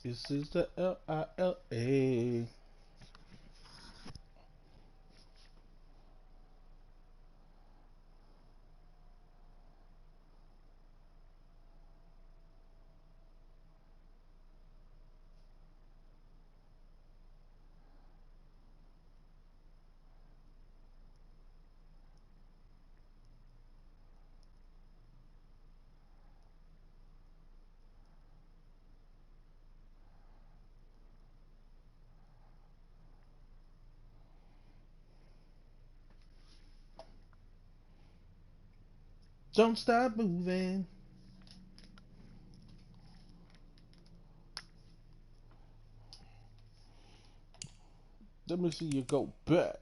This is the Lila. Don't stop moving. Let me see you go back.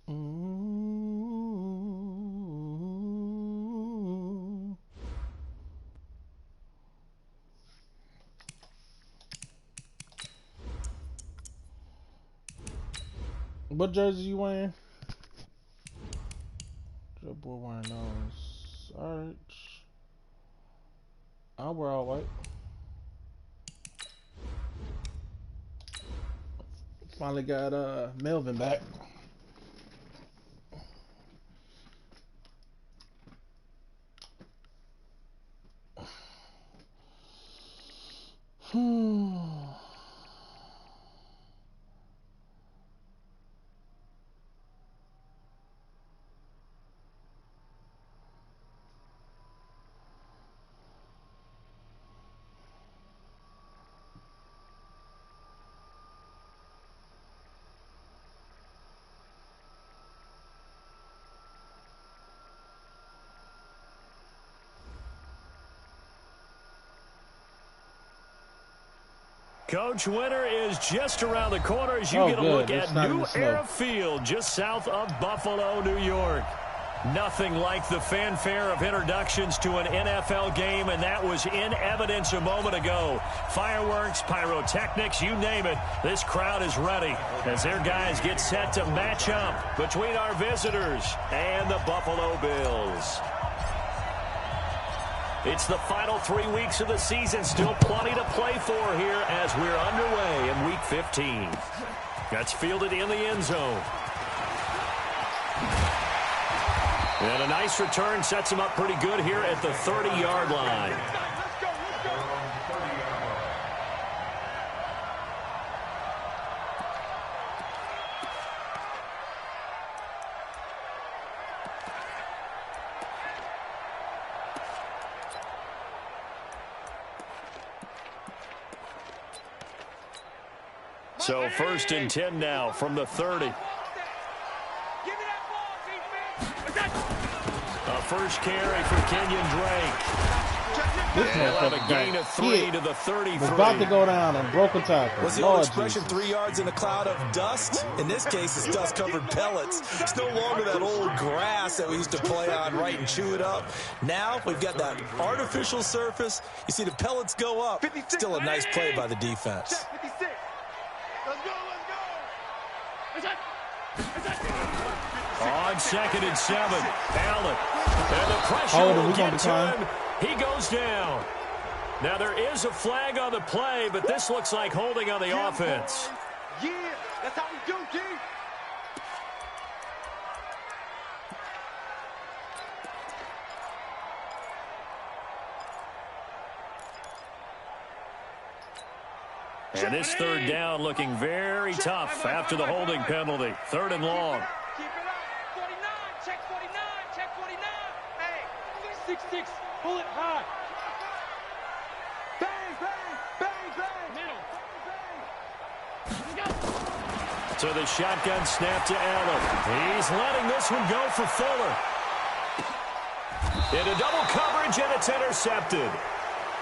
Mm. What jersey you wearing? That boy wearing those. Alright. I'll wear all white. Finally got Melvin back. Coach, winter is just around the corner as you get a look at New Era Field just south of Buffalo, New York. Nothing like the fanfare of introductions to an NFL game, and that was in evidence a moment ago. Fireworks, pyrotechnics, you name it, this crowd is ready as their guys get set to match up between our visitors and the Buffalo Bills. It's the final 3 weeks of the season. Still plenty to play for here as we're underway in Week 15. That's fielded in the end zone. And a nice return sets him up pretty good here at the 30-yard line. So 1st and 10 now from the 30. A first carry for Kenyon Drake. They'll have a gain of 3 to the 33. Was about to go down and broke a tackle. What's the old expression, 3 yards in a cloud of dust? In this case, it's dust-covered pellets. It's no longer that old grass that we used to play on, right, and chew it up. Now we've got that artificial surface. You see the pellets go up. Still a nice play by the defense. On 2nd and 7, Allen. And the pressure will get to him. He goes down. Now there is a flag on the play, but this looks like holding on the offense. Yeah, that's how we do, G. And this 3rd down looking very tough after the holding penalty. 3rd and long. Keep it up. 49, check 49, check 49. Hey, 6-6, pull it high. Bang, bang, bang, bang. Middle. Bang, bang. So the shotgun snap to Allen. He's letting this one go for Fuller. Into double coverage, and it's intercepted.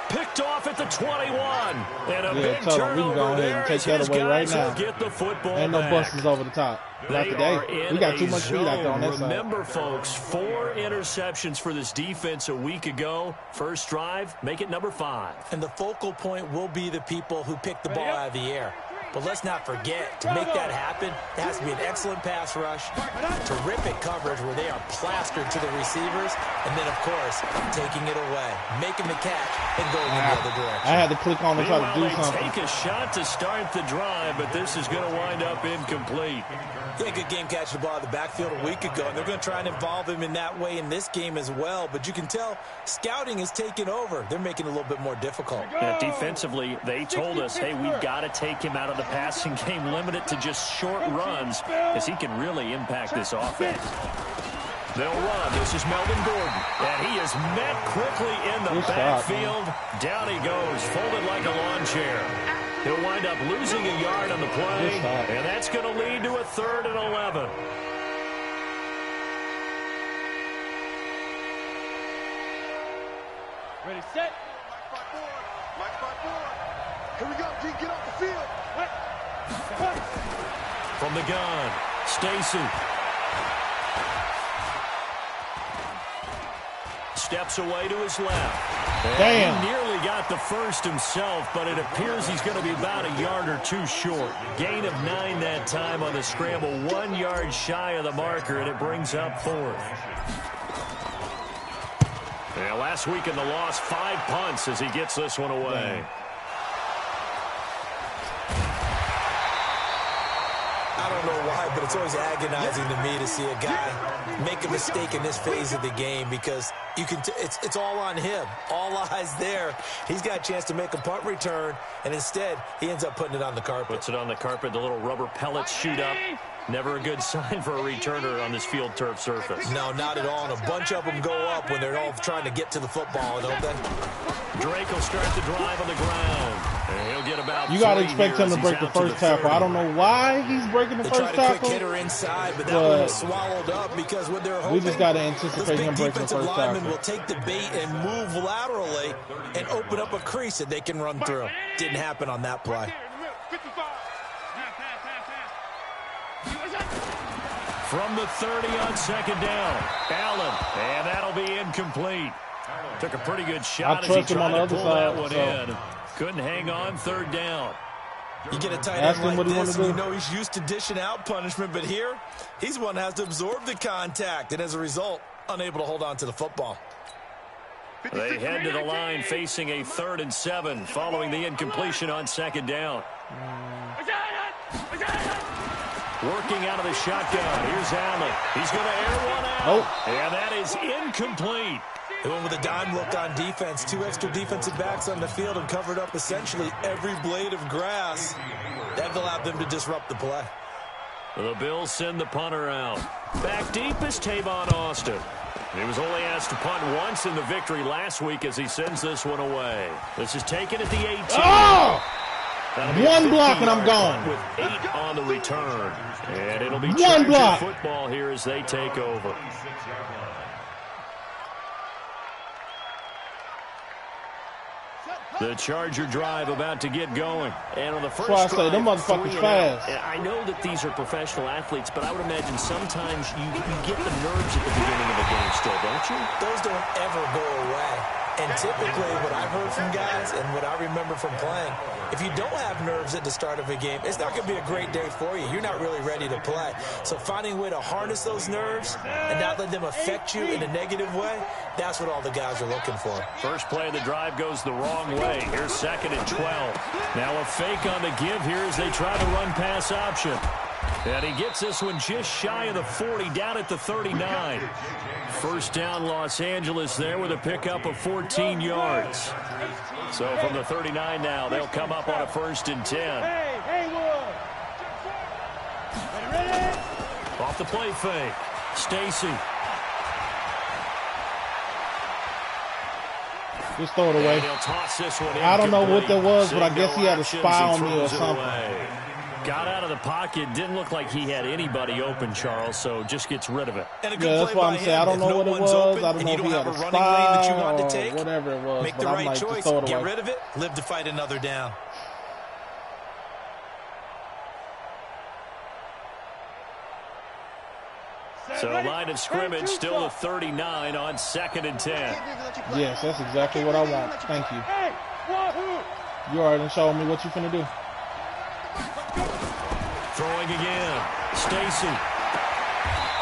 Picked off at the 21. And a big tell them we can go turnover ahead there and take as that his away right guys now. will get the football Ain't no back. busters over the top. Not They today. are in We got too a much speed out there on that zone. side. Remember, folks, 4 interceptions for this defense a week ago. First drive, make it number 5. And the focal point will be the people who pick the ball out of the air. But let's not forget, to make that happen, it has to be an excellent pass rush, terrific coverage where they are plastered to the receivers, and then, of course, taking it away, making the catch, and going in the other direction. I had to click on and try to do Meanwhile, something. they take a shot to start the drive, but this is going to wind up incomplete. Yeah, good game catching the ball out of the backfield a week ago, and they're going to try and involve him in that way in this game as well. But you can tell scouting is taking over. They're making it a little bit more difficult. Yeah, defensively, they told us, hey, we've got to take him out of the passing game, limit it to just short runs, as he can really impact this offense. They'll run. This is Melvin Gordon, and he is met quickly in the backfield. Down he goes, folded like a lawn chair. He'll wind up losing a yard on the play, and that's going to lead to a 3rd and 11. Ready, set. Here we go, G, get off the field. From the gun, Stacy. Steps away to his left. Damn. He nearly got the first himself, but it appears he's going to be about a yard or 2 short. Gain of 9 that time on the scramble, 1 yard shy of the marker, and it brings up 4th. Yeah, last week in the loss, 5 punts as he gets this one away. I don't know why, but it's always agonizing to me to see a guy make a mistake in this phase of the game, because you can it's all on him. All eyes there. He's got a chance to make a punt return, and instead he ends up putting it on the carpet. Puts it on the carpet. The little rubber pellets shoot up. Never a good sign for a returner on this field turf surface. No, not at all. And a bunch of them go up when they're all trying to get to the football, don't they? Drake will start the drive on the ground. And he'll get about You got to 3 expect him here to as break he's the out to first tackle. I don't know why he's breaking the They first tried a quick tackle. hitter inside, but that one was swallowed up because what they're hoping, We just got to those anticipate big him breaking the defensive first linemen tackle. will take the bait and move laterally and open up a crease that they can run through. Didn't happen on that play. From the 30 on 2nd down. Allen, and that'll be incomplete. Took a pretty good shot as he trust him on tried the to other pull that side, one so. in. Couldn't hang on 3rd down. You get a tight Ask end him like what he this, wanna and do. you know he's used to dishing out punishment, but here, he's one that has to absorb the contact, and as a result, unable to hold on to the football. They head to the line facing a 3rd and 7 following the incompletion on 2nd down. Working out of the shotgun. Here's Allen. He's going to air one out. Nope. And that is incomplete. They went with a dime look on defense. 2 extra defensive backs on the field and covered up essentially every blade of grass. That allowed them to disrupt the play. The Bills send the punter out. Back deep is Tavon Austin. He was only asked to punt once in the victory last week as he sends this one away. This is taken at the 18. Oh! One block and I'm 50-yard gone. punt with 8 on the return. And it'll be One Charger block. football here as they take over. The Charger drive about to get going. And on the first That's why I say, drive, them motherfuckers 3 and fast. out. And I know that these are professional athletes, but I would imagine sometimes you get the nerves at the beginning of a game still, don't you? Those don't ever go away. And typically what I've heard from guys and what I remember from playing, if you don't have nerves at the start of a game, it's not going to be a great day for you. You're not really ready to play. So finding a way to harness those nerves and not let them affect you in a negative way, that's what all the guys are looking for. First play of the drive goes the wrong way. Here's 2nd and 12. Now a fake on the give here as they try the run pass option. And he gets this one just shy of the 40, down at the 39. First down, Los Angeles there with a pickup of 14 yards. So from the 39 now, they'll come up on a 1st and 10. Off the play fake. Stacy. Just throw it away. And he'll toss this one I don't know what that was, but I incomplete. guess he had a Signal spy on options, me or throws it something. away. Got out of the pocket. Didn't look like he had anybody open, Charles, so just gets rid of it. And a good Yeah, that's play why by I'm saying him. I don't If know no what it one's was. open I don't and know you if don't he have had a a running lane that you want to spy take, or whatever it was. make But the I'm right like, choice. just throw it Get away. rid of it. Live to fight another down. So line of scrimmage still the 39 on 2nd and 10. Yes, that's exactly what I want. Thank you. Hey, wahoo! You already showed me what you finna do. Throwing again. Stacy.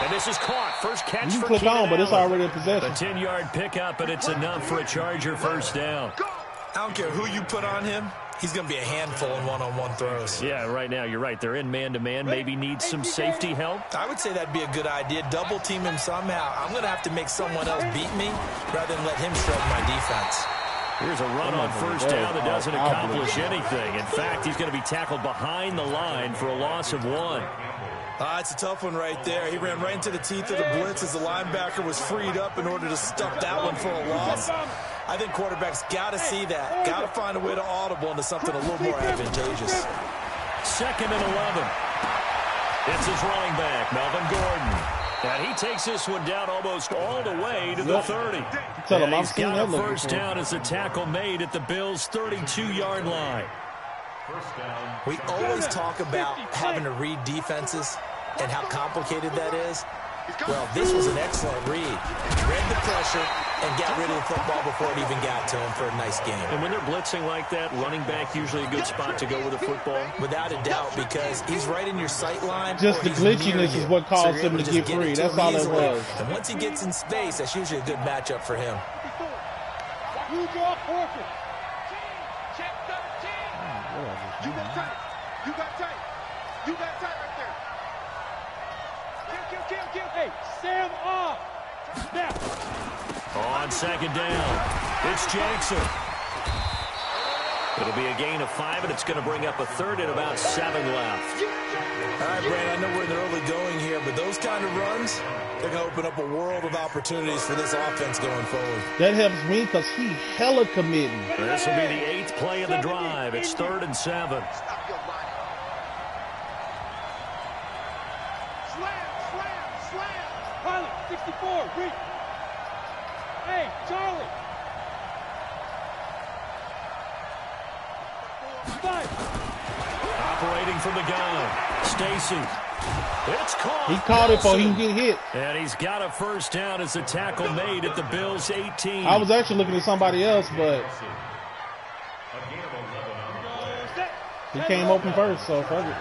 And this is caught. First catch You for can click Keenan on, but it's Allen. already a A possession. 10-yard pickup, and it's enough for a Charger first down. I don't care who you put on him. He's going to be a handful in one-on-one throws. Yeah, right now, you're right. They're in man-to-man. Maybe need some safety help. I would say that'd be a good idea. Double team him somehow. I'm going to have to make someone else beat me rather than let him shred my defense. Here's a run on first down that doesn't accomplish anything. In fact, he's going to be tackled behind the line for a loss of 1. It's a tough one right there. He ran right into the teeth of the blitz as the linebacker was freed up in order to stuff that one for a loss. I think quarterbacks got to see that. Got to find a way to audible into something a little more advantageous. 2nd and 11. It's his running back, Melvin Gordon. And he takes this one down almost all the way to the 30. Tell him And I'm he's seeing got that a looking first for. down as the tackle made at the Bills' 32-yard line. We always talk about having to read defenses and how complicated that is. Well, this was an excellent read. Read the pressure and got rid of the football before it even got to him for a nice game. And when they're blitzing like that, running back usually a good spot to go with the football. Without a doubt, because he's right in your sight line. Just or the he's near glitchiness you. is what caused you're him able to just get it free. to That's him all it easily. was. And once he gets in space, that's usually a good matchup for him. You draw forfeit. Check 13. You got tight. You got tight. You got tight right there. Kill. Hey, Sam off. Now. On 2nd down, it's Jackson. It'll be a gain of 5, and it's going to bring up a 3rd and about 7 left. All right, Brad, I know we're in the early going here, but those kind of runs, they're going to open up a world of opportunities for this offense going forward. That helps me because he hella committing. This will be the 8th play of the drive. It's 3rd and 7. Stop your line. Slam. Pilot, 64, read. Hey, Charlie. 5. Operating from the gun, Stacy. It's caught. He caught it before he Wilson. can get hit. And he's got a first down as the tackle made at the Bills' 18. I was actually looking at somebody else, but he came open first, so fuck it.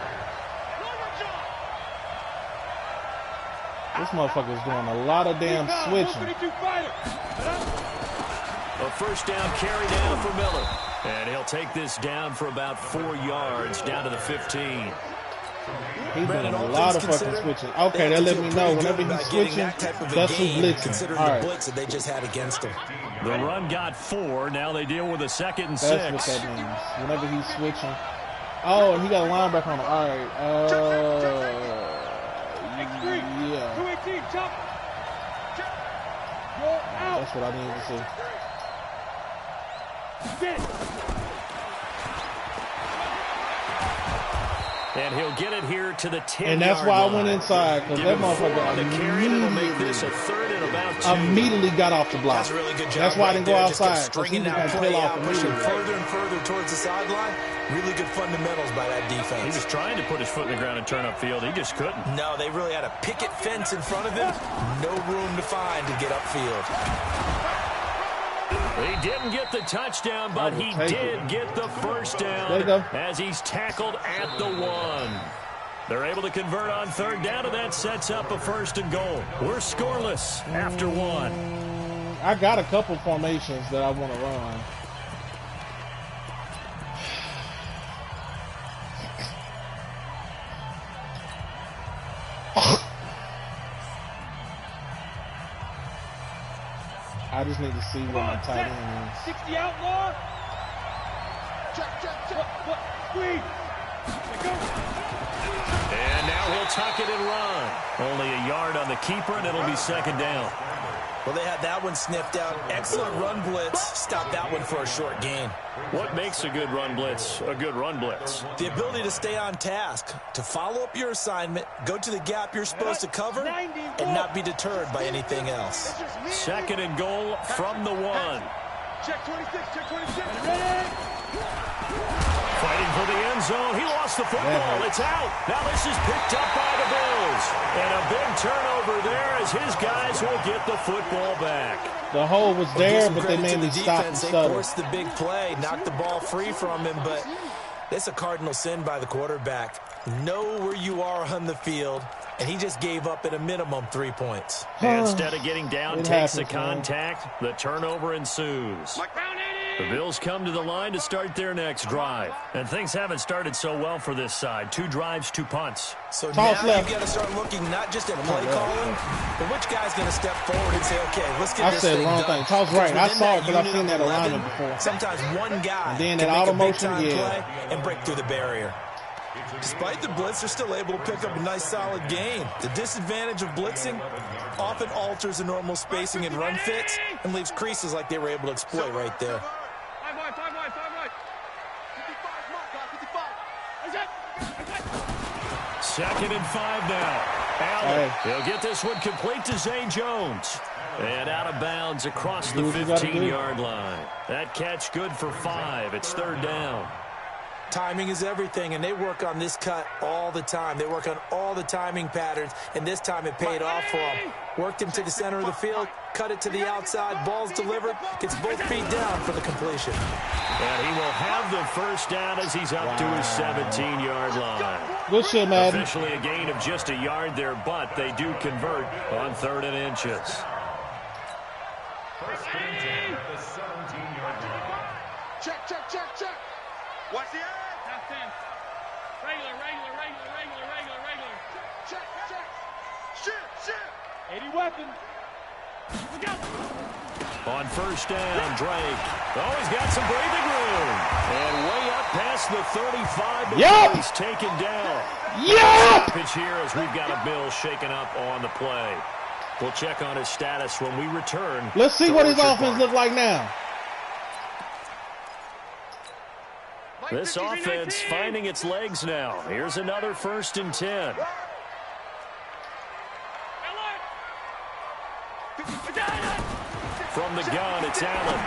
This motherfucker's doing a lot of damn switching. 152 fighter. A first down carry down for Miller. And he'll take this down for about 4 yards, down to the 15. He's doing a lot of fucking switching. Okay, that let me know whenever he's switching, that's who's blitzing. Considering All the right, blitz that they just had against him. The run got 4. Now they deal with a 2nd and 6. that's what that means. Whenever he's switching. Oh, and he got a linebacker on him. All right, X3, yeah, 218, chop. Roll out. that's what I needed to see. Spin. And he'll get it here to the 10-yard And that's why I went line. inside, because Give that him 4 motherfucker on the carry, and it'll make this a 3rd and about 2. immediately got off the block. That's a really good job. That's why I right didn't go there. Just kept outside, because he stringing was that going to play peel off out, pushing immediately. further and further towards the sideline. Really good fundamentals by that He defense. was trying to put his foot in the ground and turn upfield. He just couldn't. No, they really had a picket fence in front of him. No room to find to get upfield. He didn't get the touchdown, but he did get the first down There you go. as he's tackled at the 1. They're able to convert on 3rd down, and that sets up a 1st and goal. We're scoreless after 1. I got a couple formations that I want to run. I just need to see where my tight end is. 60 outlaw. Check. What? Squeeze. Go. And now he'll tuck it and run. Only a yard on the keeper, and it'll be 2nd down. Well, they had that one sniffed out. Excellent run blitz. Stop that one for a short gain. What makes a good run blitz a good run blitz? The ability to stay on task, to follow up your assignment, go to the gap you're supposed to cover, and not be deterred by anything else. 2nd and goal from the 1. Check 26, check 26. Fighting for the end zone. He lost the football. It's out. Now this is picked up by the Bills. And a big turnover there as his guys will get the football back. The hole was there, but they made me stop and They stutter. forced the big play, knocked the ball free from him, but it's a cardinal sin by the quarterback. Know where you are on the field, and he just gave up at a minimum 3 points. Instead of getting down, takes the happens, contact. The turnover ensues. The Bills come to the line to start their next drive. And things haven't started so well for this side. 2 drives, 2 punts. So Toss now left. you've got to start looking not just at play calling, but which guy's going to step forward and say, okay, let's get I this said thing the wrong done. thing. Toss right. I Within saw that it because I've unit seen of that 11, alignment before. Sometimes one guy And then can that make auto a big motion, time yeah. play and break through the barrier. Despite the blitz, they're still able to pick up a nice solid gain. The disadvantage of blitzing often alters the normal spacing and run fits and leaves creases like they were able to exploit right there. 5 wide, 5 wide, 5 wide. 55, mark, guy, 55. 2nd and 5 now. Allen, he'll get this one complete to Zay Jones. And out of bounds across the 15-yard line. That catch good for 5. It's 3rd down. Timing is everything, and they work on this cut all the time. They work on all the timing patterns, and this time it paid off for him. Worked him to the center of the field, cut it to the outside, ball's delivered, gets both feet down for the completion. And he will have the 1st down as he's up to his 17-yard line. Good shit, Madden. Officially a gain of just a yard there, but they do convert on 3rd and inches. Check, check, check, check. Watch the eye. Half 10. Regular. Check, check. Shit. 80 weapon. Look out. On 1st down, Drake. Oh, he's got some breathing room. And way up past the 35 before he's taken down. Pitch here as we've got a Bill shaken up on the play. We'll check on his status when we return. Let's see what his offense look like now. This offense finding its legs now. Here's another 1st and 10. From the gun, it's Allen.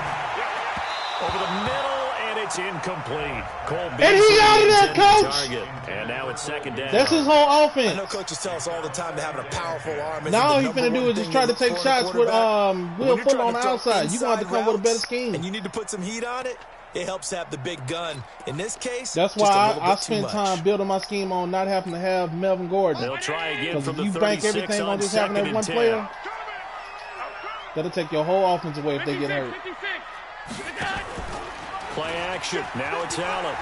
Over the middle, and it's incomplete. Cole And he out of there, coach! Target. And now it's 2nd down. That's his whole I offense. know coaches tell us all the time that having a powerful arm is Now all the he's going to number do one is just thing try to you look take for in a shots with quarterback. Will When you're Fuller trying on the throw outside. You're going to have to come with a better routes scheme. And you need to put some heat on it. It helps have the big gun. In this case, That's just a why little I bit too spend much. time building my scheme on not having to have Melvin Gordon. They'll try again Because from if the you bank 36 everything on on just having 2nd that and one 10. player, that'll take your whole offense away if they get hurt. 56. Play action. Now it's Allen.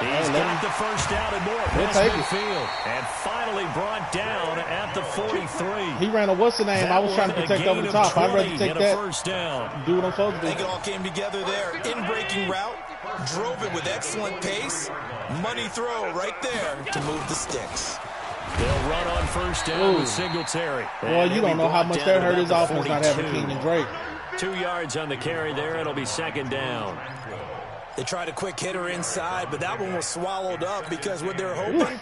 He's let got him- the 1st down and more. He'll Past take it. midfield. And finally brought down at the 43. He ran a what's the name? I was trying to protect over the top. I'd rather take a that. 1st down. Do what I'm supposed I to think do. it all came together there. In-breaking route, drove it with excellent pace. Money throw right there to move the sticks. They'll run on 1st down Ooh. with Singletary. Boy, And you he'll don't be know how brought much down that at hurt his about the offense not having 42. Kenyon Drake. 2 yards on the carry there. It'll be 2nd down. They tried a quick hitter inside, but that one was swallowed up because what they're hoping,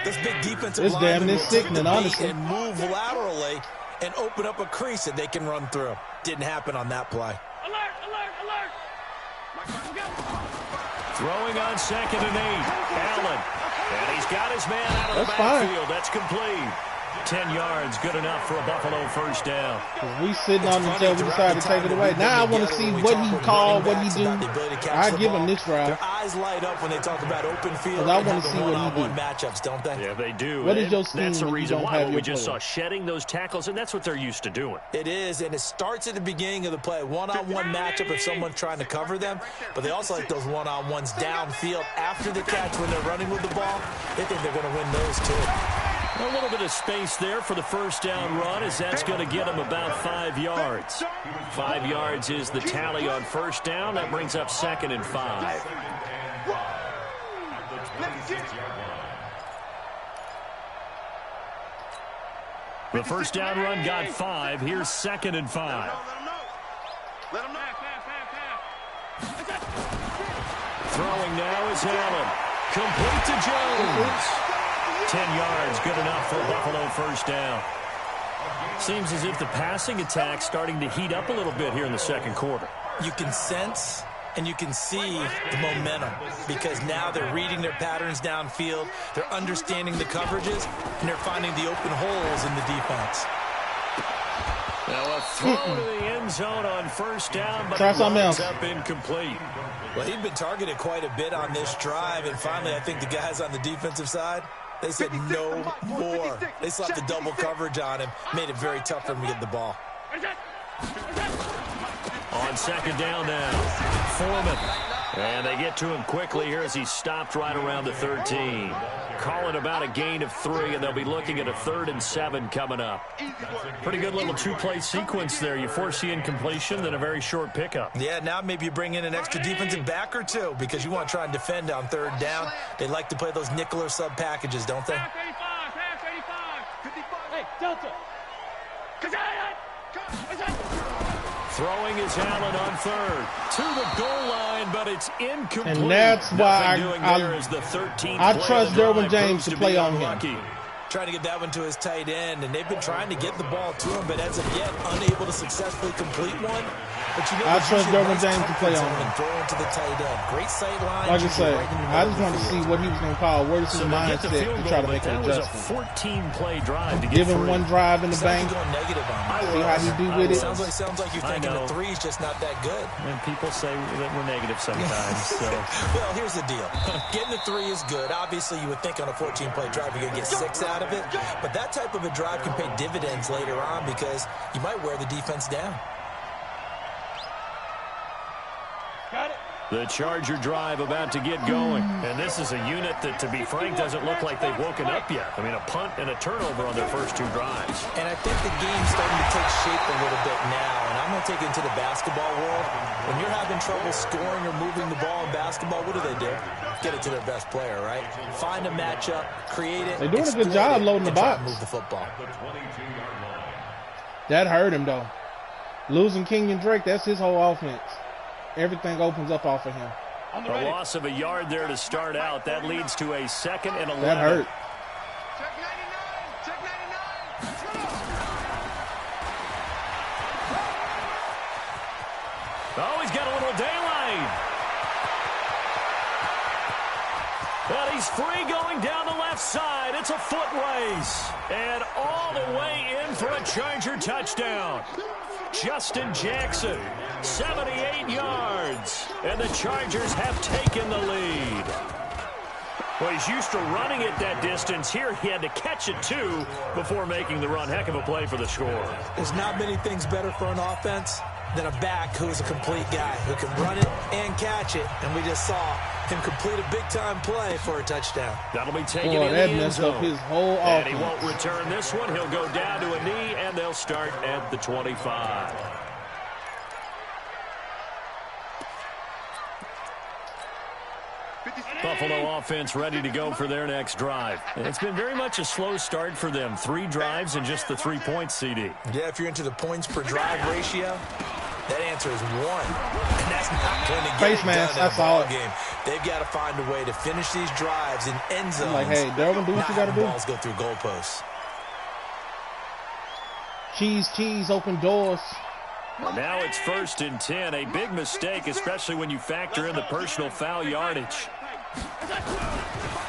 this big defensive It's damn lineman near will take sickening, the beat honestly. and move laterally and open up a crease that they can run through. Didn't happen on that play. Throwing on 2nd and 8. Allen. And he's got his man out of the That's fine. backfield. That's complete. 10 yards, good enough for a Buffalo 1st down. We sitting on until we decided to take it away. Now I want to see what he called, what he do. I give him this Their drive. eyes light up when they talk about open field. 'Cause I and wanna having see what he one-on-one do. matchups, don't they? Yeah, they do. What is And your scheme that's the when you reason don't why have we your just saw players? shedding those tackles, and that's what they're used to doing. It is, and it starts at the beginning of the play. One-on-one matchup if someone's trying to cover them, but they also like those one-on-ones downfield after the catch when they're running with the ball. They think they're going to win those too. A little bit of space there for the 1st down run, as that's going to get them about 5 yards. 5 yards is the tally on 1st down. That brings up 2nd and 5. The first down run got 5. Here's 2nd and 5. Let him know. Throwing now is Allen. Complete to Jones. 10 yards, good enough for a Buffalo first down. Seems as if the passing attack's starting to heat up a little bit here in the second quarter. You can sense and you can see the momentum because now they're reading their patterns downfield, they're understanding the coverages, and they're finding the open holes in the defense. Now a throw to the end zone on first down, but it winds up incomplete. Well, he'd been targeted quite a bit on this drive, and finally I think the guys on the defensive side, they said no more. They slapped the double coverage on him, made it very tough for him to get the ball. On second down now, Foreman. And they get to him quickly here as he stopped right around the 13. Call it about a gain of 3, and they'll be looking at a 3rd and 7 coming up. Pretty good little 2-play sequence there. You force the incompletion, then a very short pickup. Yeah, now maybe you bring in an extra defensive back or two because you want to try and defend on 3rd down. They like to play those nickel or sub packages, don't they? Hey, Delta. Throwing is Allen on 3rd to the goal line, but it's incomplete. And that's why I trust Derwin James to play on him. Trying to get that one to his tight end, and they've been trying to get the ball to him, but as of yet, unable to successfully complete one. But you know, I trust Derwin James to play on him. Throw into the tight end. Great sight line. Like I say, I just wanted to see what he was going to call. Where's his mindset to try to make an adjustment? That was a 14-play drive to get Give him 1 drive in the bank. Going negative on him. See how he do with it. Sounds like you're thinking the 3's just not that good. And people say that we're negative sometimes. So. Well, here's the deal. Getting the 3 is good. Obviously, you would think on a 14-play drive you're going to get 6 out of it. But that type of a drive can pay dividends later on because you might wear the defense down. The Charger drive about to get going. And this is a unit that, to be frank, doesn't look like they've woken up yet. I mean, a punt and a turnover on their first 2 drives. And I think the game's starting to take shape a little bit now. And I'm going to take it into the basketball world. When you're having trouble scoring or moving the ball in basketball, what do? Get it to their best player, right? Find a matchup, create it. They're doing a good job loading the box. Move the football. That hurt him, though. Losing Kenyon Drake, that's his whole offense. Everything opens up off of him. A loss of a yard there to start out. That leads to a 2nd and 11. That hurt. Check 99. Check 99. Oh, he's got a little daylight. But he's free going down the left side. It's a foot race. And all the way in for a Charger touchdown. Justin Jackson, 78 yards. And the Chargers have taken the lead. Well, he's used to running it that distance. Here he had to catch it, too, before making the run. Heck of a play for the score. There's not many things better for an offense than a back who is a complete guy who can run it and catch it. And we just saw him complete a big-time play for a touchdown. That'll be taken Boy, in that the end messed zone. up his whole And offense. he won't return this one. He'll go down to a knee, and they'll start at the 25. Buffalo offense ready to go for their next drive. It's been very much a slow start for them. 3 drives and just the 3 points, CD. Yeah, if you're into the points per drive ratio, that answer is 1. And that's not going to get Face it mask, done in I a saw ball it. game. They've got to find a way to finish these drives in end zones. Like, hey, Derwin, do what you got to do. Balls go through goalposts. Cheese, open doors. Well, now it's 1st and 10. A big mistake, especially when you factor in the personal foul yardage.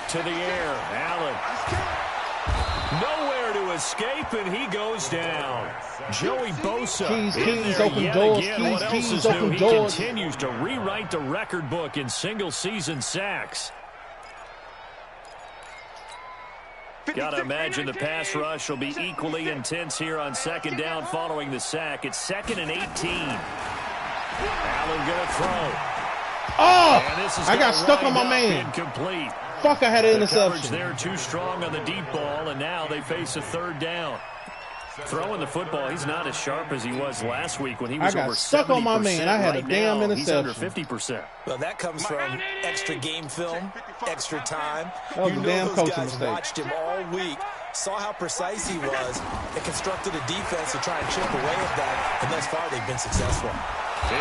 To the air, Allen. Nowhere to escape, and he goes down. Joey Bosa Cheese, open doors. Cheese, open doors. He continues to rewrite the record book in single-season sacks. Got to imagine the pass rush will be equally intense here on 2nd down following the sack. It's 2nd and 18. Allen going to throw. Oh, I got stuck on my man. Incomplete. Fuck, I had an The coverage interception. there too strong on the deep ball, and now they face a 3rd down. Throwing the football, he's not as sharp as he was last week when he was over 70%. I got stuck on my man. I had a damn interception. He's under 50%. Well, that comes from extra game film, extra time. That was you a know damn those coaching guys mistake. watched him all week, saw how precise he was, and constructed a defense to try and chip away at that, and thus far they've been successful.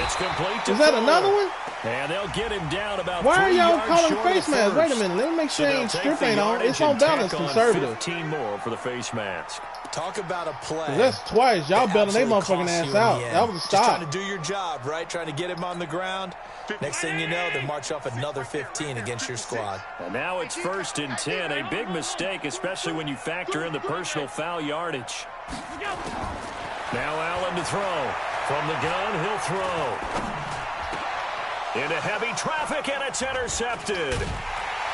It's complete to Is that another one? And they'll get him down about Why are 3 y'all yards calling short face of mask? first. Wait a minute. Let me make sure So strip ain't on. It's on balance conservative. 15 more for the face mask. Talk about a play. That's twice. Y'all bailing they motherfucking ass out. That was a stop. Just trying to do your job, right? Trying to get him on the ground. Next thing you know, they march off another 15 against your squad. And now it's 1st and 10. A big mistake, especially when you factor in the personal foul yardage. Now Allen to throw. From the gun, he'll throw. Into heavy traffic, and it's intercepted.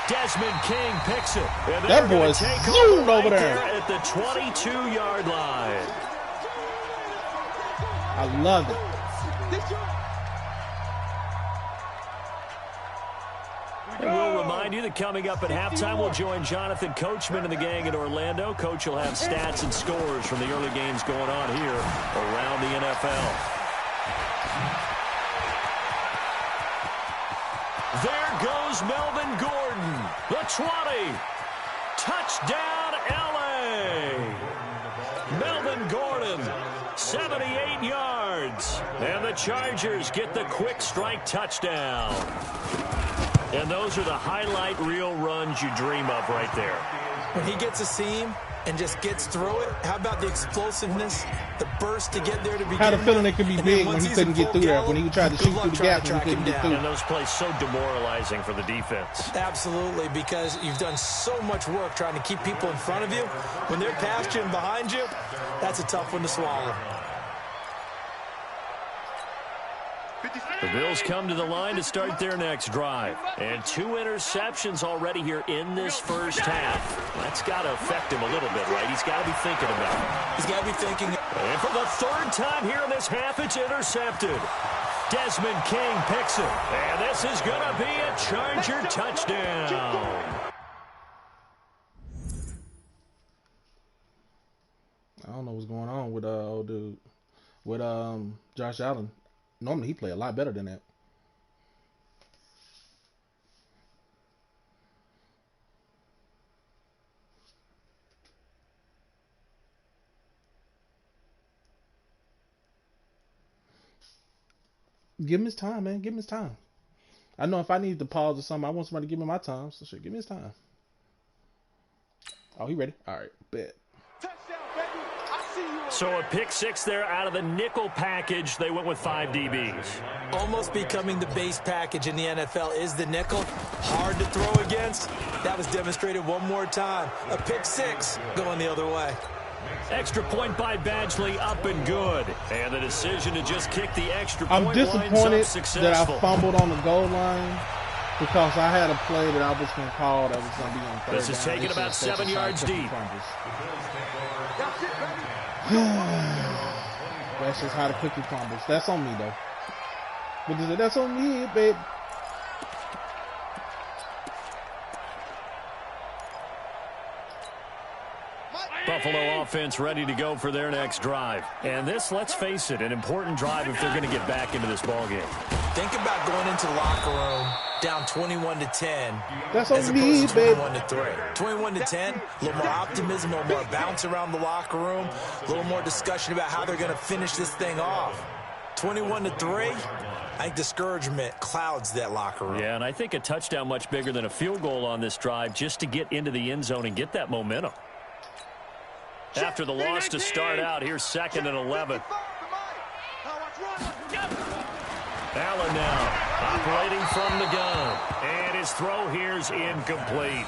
Desmond King picks it. And that boy's zoomed over there. At the 22-yard line. I love it. We'll remind you that coming up at halftime, we'll join Jonathan Coachman and the gang in Orlando. Coach will have stats and scores from the early games going on here around the NFL. There goes Melvin Gordon, the 20. Touchdown, L.A. Melvin Gordon, 78 yards. And the Chargers get the quick strike touchdown. And those are the highlight reel runs you dream of right there. When he gets a seam and just gets through it, how about the explosiveness, the burst to get there to begin? Had a feeling it could be big when he couldn't get through there. When he tried to shoot through the gap and he couldn't get through. And those plays so demoralizing for the defense. Absolutely, because you've done so much work trying to keep people in front of you. When they're past you and behind you, that's a tough one to swallow. The Bills come to the line to start their next drive. And 2 interceptions already here in this first half. That's got to affect him a little bit, right? He's got to be thinking about it. He's got to be thinking. And for the 3rd time here in this half, it's intercepted. Desmond King picks it. And this is going to be a Charger touchdown. I don't know what's going on with old dude, with Josh Allen. Normally he play a lot better than that. Give him his time, man. Give him his time. I know if I need to pause or something, I want somebody to give me my time. So sure, give me his time. Oh, he ready? All right, bet. So a pick 6 there out of the nickel package. They went with 5 DBs. Almost becoming the base package in the NFL is the nickel. Hard to throw against. That was demonstrated one more time. A pick 6 going the other way. Extra point by Badgley, up and good. And the decision to just kick the extra point. I'm disappointed that I fumbled on the goal line because I had a play that I was going to call that was going to be on 3rd down. This is taken about 7 yards deep. That's just how the cookie crumbles. That's on me, though. But that's on me, babe. Buffalo offense ready to go for their next drive. And this, let's face it, an important drive if they're going to get back into this ballgame. Think about going into the locker room down 21-10. That's on me, babe. 21-3. 21-10. A little more optimism, a little more bounce around the locker room. A little more discussion about how they're going to finish this thing off. 21-3. I think discouragement clouds that locker room. Yeah, and I think a touchdown much bigger than a field goal on this drive just to get into the end zone and get that momentum. After the loss to start out, here's 2nd and 11. Allen now operating from the gun. And his throw here's incomplete.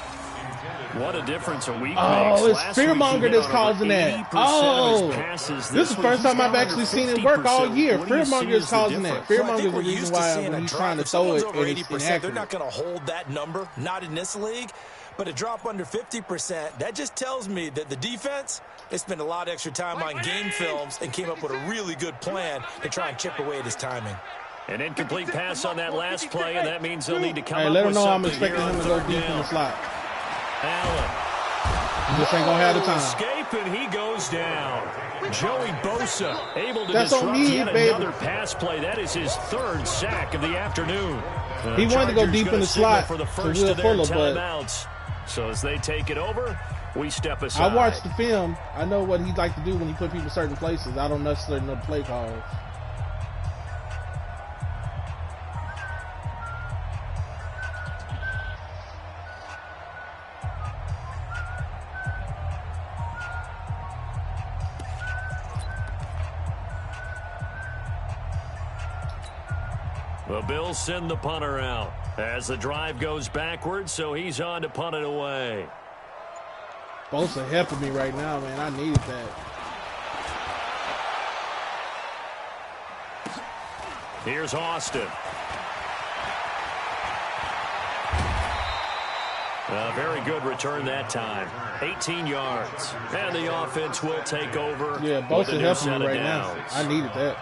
What a difference a week makes. Oh, it's Fearmonger that's causing that. Oh, this is the first time I've actually seen it work all year. Fearmonger is causing that. Fearmonger is the reason why when he's trying to throw it, it's inaccurate. They're not going to hold that number, not in this league. But a drop under 50%, that just tells me that the defense, they spent a lot of extra time on game films and came up with a really good plan to try and chip away at his timing. An incomplete pass on that last play, and that means they'll need to come up let him with know I'm something expecting him to go deep in the slot. Allen. He just ain't going to have the time. Escape, and he goes down. Joey Bosa able to That's disrupt yet another baby. pass play. That is his 3rd sack of the afternoon. He wanted to go deep in the slot for the to first Will of their Fuller, but timeouts. So as they take it over, we step aside. I watched the film. I know what he'd like to do when he put people in certain places. I don't necessarily know the play calls. The Bills send the punter out as the drive goes backwards, so he's on to punt it away. Bosa helping me right now, man. I needed that. Here's Austin. A very good return that time. 18 yards. And the offense will take over. Yeah, Bosa helping me right now. I needed that.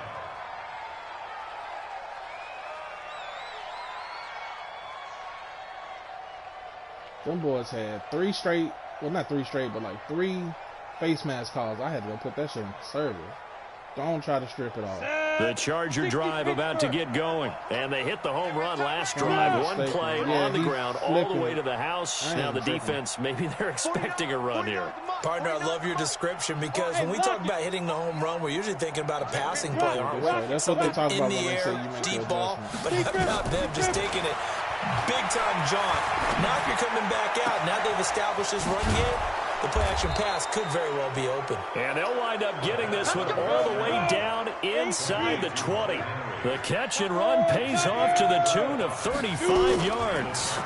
Them boys had 3 straight, well, not 3 straight, but like 3 face mask calls. I had to go put that shit in service. Don't try to strip it off. The Charger drive about to get going. And they hit the home run last drive. One play on the ground all the way to the house. Now the defense, maybe they're expecting a run here. Partner, I love your description because when we talk about hitting the home run, we're usually thinking about a passing play, aren't we? That's what they talk about in the air, deep ball. But how about them just taking it big-time jaunt? Now if you're coming back out, now they've established this run game, the play-action pass could very well be open. And they'll wind up getting this one all the way down inside the 20. The catch and run pays off to the tune of 35 yards.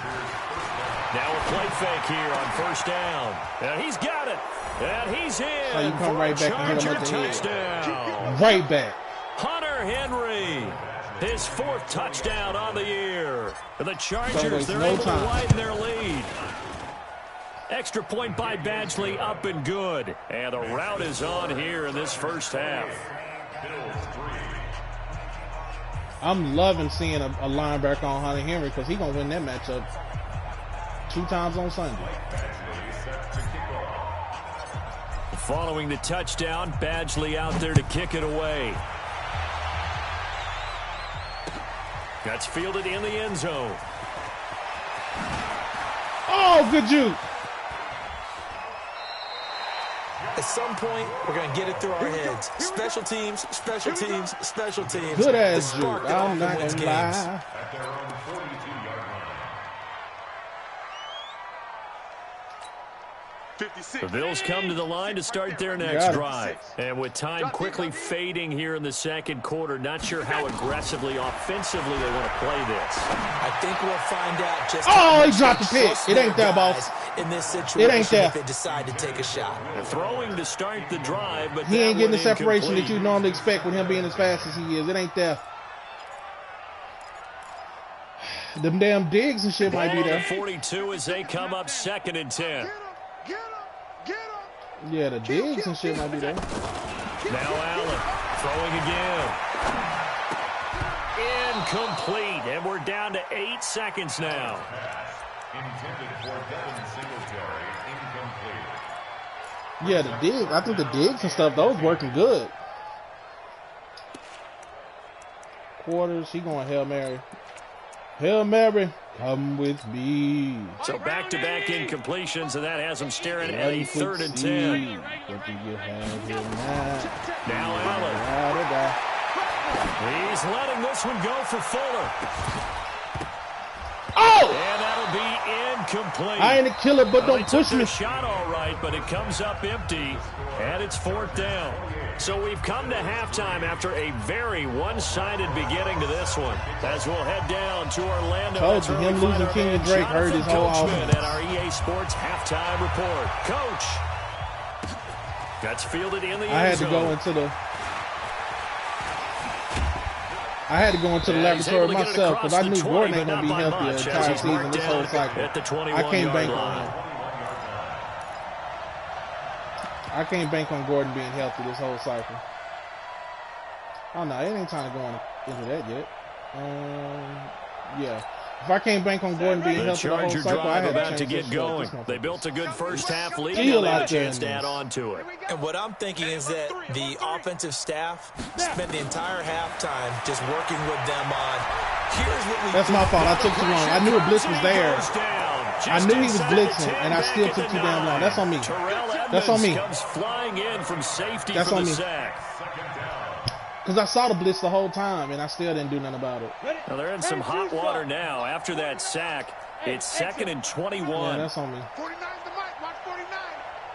Now a play fake here on first down. And he's got it. And he's in so you come right back and hit him at the touchdown. Right back. Hunter Henry. His 4th touchdown on the year. The Chargers, they're able to widen their lead. Extra point by Badgley, up and good. And the route is on here in this first half. I'm loving seeing a linebacker on Hunter Henry because he's going to win that matchup 2 times on Sunday. Following the touchdown, Badgley out there to kick it away. That's fielded in the end zone. Oh, good juke. At some point, we're going to get it through our heads. Special teams, special teams, special teams. Good ass juke. I'm not going to lie. The Bills come to the line to start their next drive. And with time quickly fading here in the second quarter, not sure how aggressively, offensively they want to play this. I think we'll find out just he dropped the pick. It ain't there, boss. In this situation, it ain't there. If they decide to take a shot. And throwing to start the drive, but he ain't getting the separation that you normally expect with him being as fast as he is. It ain't there. Them damn digs and shit might be there. 42 as they come up 2nd and 10. Yeah, the digs and shit might be there. Now Allen throwing again. Incomplete, and we're down to 8 seconds now. Intended for Devin Singletary, incomplete. Yeah, the digs. I think the digs and stuff, those working good. Quarters, he going Hail Mary. Hail Mary, come with me. So back-to-back incompletions, and that has him staring at a 3rd and 10. What do you have here now? Now Allen. He's letting this one go for Fuller. Oh! And that'll be incomplete. I ain't a killer, but don't push me. Shot all right, but it comes up empty, and it's 4th down. So we've come to halftime after a very one-sided beginning to this one. As we'll head down to Orlando. Told you, him losing King and Drake hurt his whole offense. At our EA Sports halftime report. Coach. That's fielded in the end zone. I had to go into the laboratory myself because I knew Gordon ain't going to be healthy the entire season, this whole cycle. I can't bank on him. I can't bank on Gordon being healthy this whole cycle. Oh, no, it ain't time to go into that yet. Yeah. If I can't bank on Gordon being healthy the whole cycle, I had to get going. They built a good first half lead, and they had a chance to add on to it. And what I'm thinking is that the offensive staff spent the entire halftime just working with them on, here's what we That's my fault. I took too long. I knew a blitz was there. I knew he was blitzing, and I still took too damn long. That's on me. That's on me. Comes flying in from safety. That's for on the me. sack. Because I saw the blitz the whole time, and I still didn't do nothing about it. Now they're in some hot water now. After that sack, it's 2nd and 21. Yeah, that's on me. 49 the mic. Watch 49.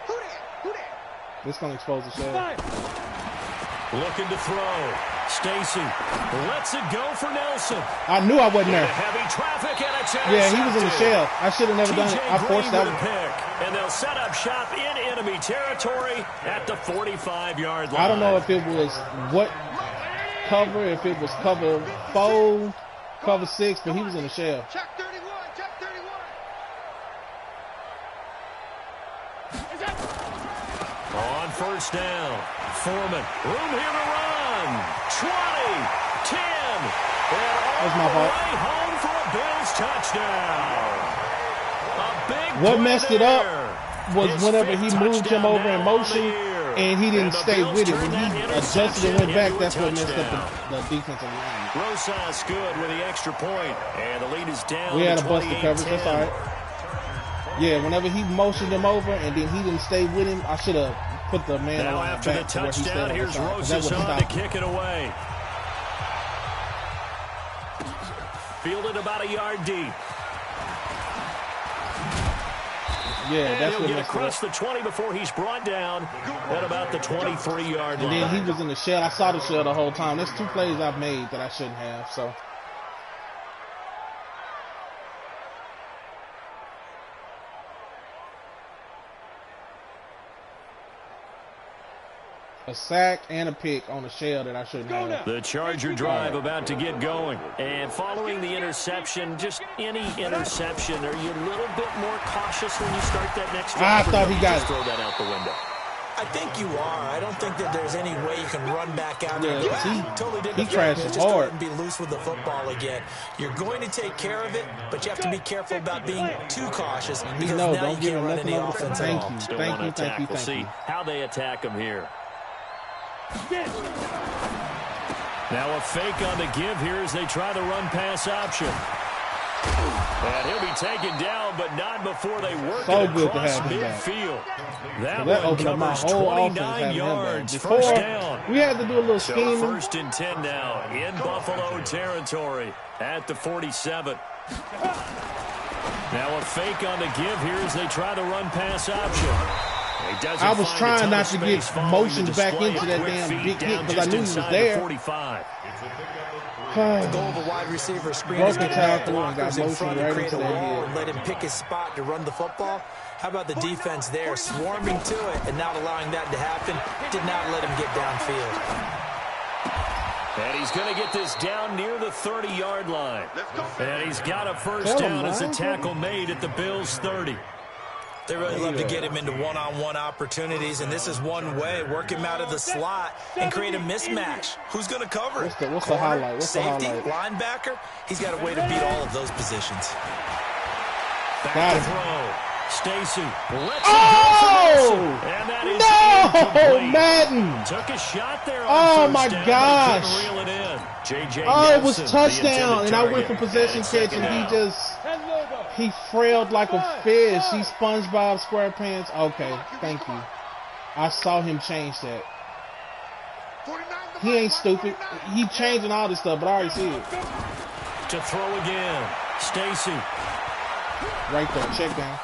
Who that? Who that? This gonna expose the shell. Looking to throw. Stacy lets it go for Nelson. I knew I wasn't there. Heavy traffic and it's Yeah, he was in the shell. I should have never done it. I forced that one. Pick, and they'll set up shop in enemy territory at the 45-yard line. I don't know if it was what cover, if it was cover 4, cover 6, but he was in the shell. Check 31. Check 31. On first down, Foreman, room here to run. 20, 10, and my all the fault. way home for a Bills touchdown. A big What play messed it up there. was His whenever fifth he moved him touchdown over in now on motion, the year. and he didn't And the stay Bills with it. turn When that he interception adjusted and went back, into a that's what messed touchdown. up the defensive line. Rosas good with the extra point, and the lead is down. We had to a busted coverage. That's all right. Yeah, whenever he motioned him over and then he didn't stay with him, I should have put the man Now on after the back to where he stayed touchdown, on the here's side, 'cause that Rosas would've on to stopped him. kick it away. Fielded about a yard deep. Yeah, And that's he'll what get messed it across up. the 20 before he's brought down at about the 23-yard And line. then he was in the shell. I saw the shell the whole time. That's 2 plays I've made that I shouldn't have. So a sack and a pick on a shell that I shouldn't have. The Charger drive about to get going. And following the interception, just any interception, are you a little bit more cautious when you start that next drive? I thought he got just it. throw that out the window. I think you are. I don't think that there's any way you can run back out there. Yeah, 'cause he totally didn't he affect me. trashed Just go hard. ahead and be loose with the football again. You're going to take care of it, but you have to be careful about being too cautious because No, now don't you give can't him run nothing any over the offense at Thank all. you, Still thank want to you, attack. thank you, We'll thank see you. how they attack him here. Now a fake on the give here as they try the run-pass option. And he'll be taken down, but not before they work So it good to across have him back. midfield. That That one opened up my covers whole offense 29 having him back. yards. Before, First down. we had to do a little So scheming. 1st and 10 now in Buffalo territory at the 47. Now a fake on the give here as they try the run-pass option. I was trying not to get motioned back into that damn big hit because I knew he was there. 45. The goal of a wide receiver screen is Broken getting out tackle and got blockers in motion front and right create a into that wall head. and let him pick his spot to run the football. How about the defense there swarming to it and not allowing that to happen? Did not let him get downfield. And he's going to get this down near the 30-yard line. And he's got a first Tell him, down as a man. tackle made at the Bills' 30. They really love to get him into one-on-one opportunities, and this is one way. Work him out of the slot and create a mismatch. Who's going to cover it? What's the highlight? What's the Safety, highlight? linebacker. He's got a way to beat all of those positions. Back Got to him. throw. Stacy lets Oh! it go for Nelson. And that is No, incomplete. Madden. Took a shot there on Oh, first my down, gosh. but he couldn't reel it in. J.J. Oh, it was Nelson, the touchdown, intended and I went target. for possession And it's catch, second and he down. just he frailed like a fish. He SpongeBob SquarePants. Okay, thank you. I saw him change that. 49 the He mic. ain't stupid. He changing all this stuff, but I already see it. To throw again. Stacy. Right there, check down.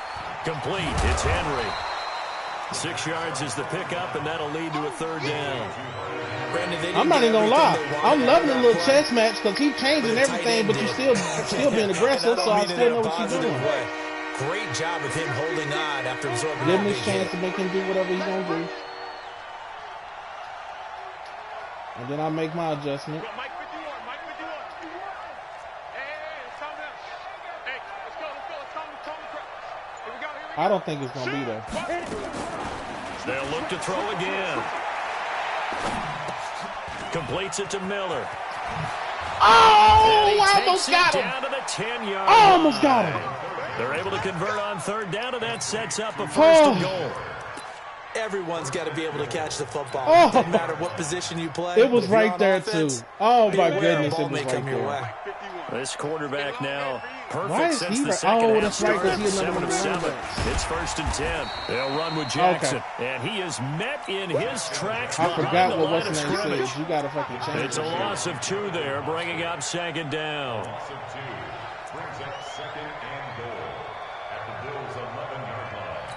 Complete. It's Henry. 6 yards is the pickup, and that'll lead to a third down. Brandon, they I'm didn't not get even gonna lie. everything they wanted I'm out loving of the that little play. chess match because he's changing But the tight everything, end but you did. still being aggressive, so I mean it still in know a what you're positive doing. way. Great job of him holding on after absorbing Give him that his big chance hit. to make him do whatever he's gonna do. And then I'll make my adjustment. Mike with you on. Mike with you on. Hey, it's time now. Hey, let's go. It's time to crack. Here we go. I don't think it's gonna be there. They'll look to throw again. Completes it to Miller. Oh, And he I takes almost it got him. down to the 10-yard I almost line. got him. They're able to convert on third down, and that sets up a first and goal. Everyone's got to be able to catch the football. Oh. Doesn't matter what position you play. It was If you're right on there offense, too. Oh my beware, a goodness, ball it may was right come your there. way. 51. This quarterback now Why perfect is since he the right? second half That's right, because started. he's another one of the 7-7. running backs. It's 1st and 10. They'll run with Jackson. And he is met in his tracks I behind forgot the what line what's of the name scrimmage. says. You got to fucking change It's a loss of 2 there, bringing up 2nd down. Loss of 2 brings up 2nd and goal at the Bills' 11-yard line.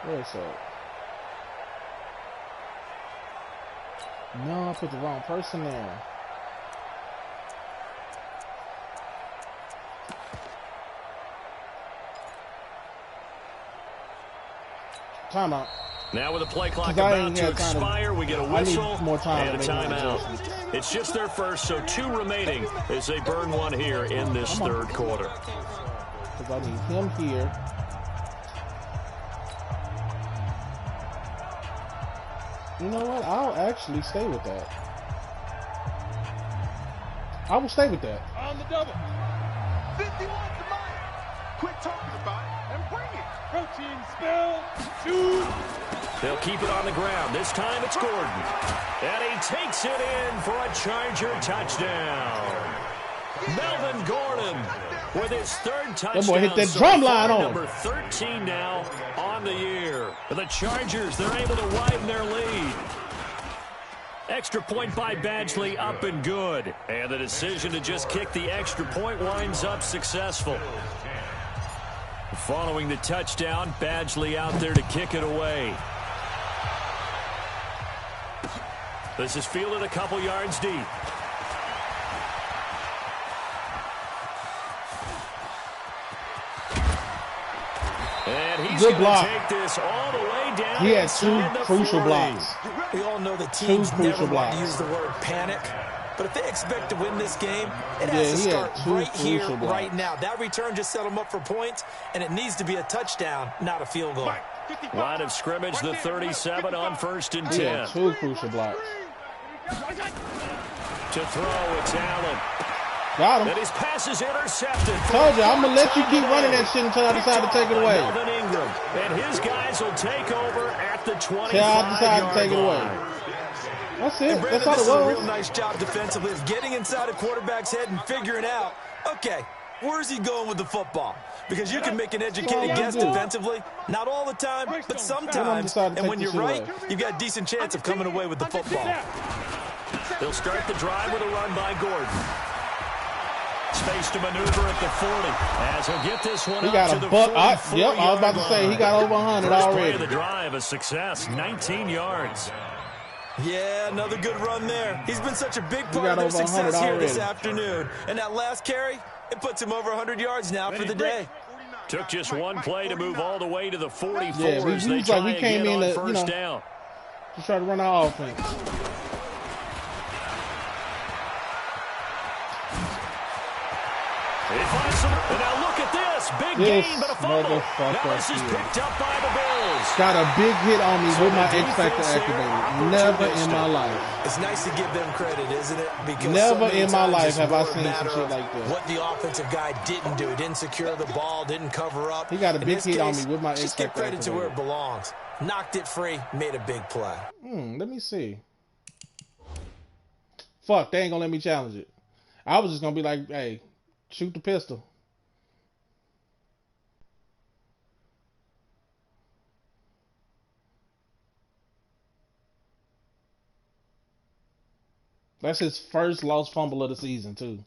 Where's that? No, I put the wrong person there. Timeout. Now with the play clock about to expire, we get a whistle more time and a timeout. It's just their first, so 2 remaining as they burn 1 here in this 3rd quarter. Because I need him here. You know what? I'll actually stay with that. I will stay with that. On the double. 51 to mine. Quit talking about it and bring it. Protein spell. 2. They'll keep it on the ground. This time it's Gordon. And he takes it in for a Charger touchdown. Melvin Gordon with his 3rd touchdown. That boy hit that drum line on. Number 13 now on the year. The Chargers, they're able to widen their lead. Extra point by Badgley, up and good. And the decision to just kick the extra point winds up successful. Following the touchdown, Badgley out there to kick it away. This is fielded a couple yards deep. And he's going to take this all the way down. He had 2 crucial blocks. We all know the teams never want to use the word panic. But if they expect to win this game, it has to start right here, right now. That return just set them up for points, and it needs to be a touchdown, not a field goal. Line of scrimmage, the 37 on 1st and 10. He had 2 crucial blocks. To throw, it's Allen. Got him. And his pass is intercepted. Told you, I'm going to let you keep running that shit until I decide to take it away. Melvin Ingram. And his guys will take over at the 25-yard Till I decide to take it away. That's it. Brandon, that's all it was. This is a real nice job defensively of getting inside a quarterback's head and figuring out, okay, where's he going with the football? Because you can make an educated guess defensively. Not all the time, but sometimes. And when you're right, you've got a decent chance of coming away with the football. They'll start the drive with a run by Gordon. Space to maneuver at the 40. As he'll get this one up to the 44-yard Yep, I was about to say, he got over 100 already. Play of the drive, a success, 19 yards. Yeah, another good run there. He's been such a big part of their success here this afternoon. And that last carry, it puts him over 100 yards now for the day. Took just 1 play to move all the way to the 44. Yeah, they try like we came in to, first down. Just try to run our offense. And now look at this. Big gain, but a fumble. Now this is picked up by the Bills. Got a big hit on me with my X Factor activated. Never in my life. It's nice to give them credit, isn't it? Because never in my life have I seen some shit like this. What the offensive guy didn't do. He didn't secure the ball, didn't cover up. He got a big hit on me with my X Factor just give credit activated. to where it belongs. Knocked it free, made a big play. Let me see. Fuck, they ain't gonna let me challenge it. I was just gonna be like, hey, shoot the pistol. That's his first lost fumble of the season, too.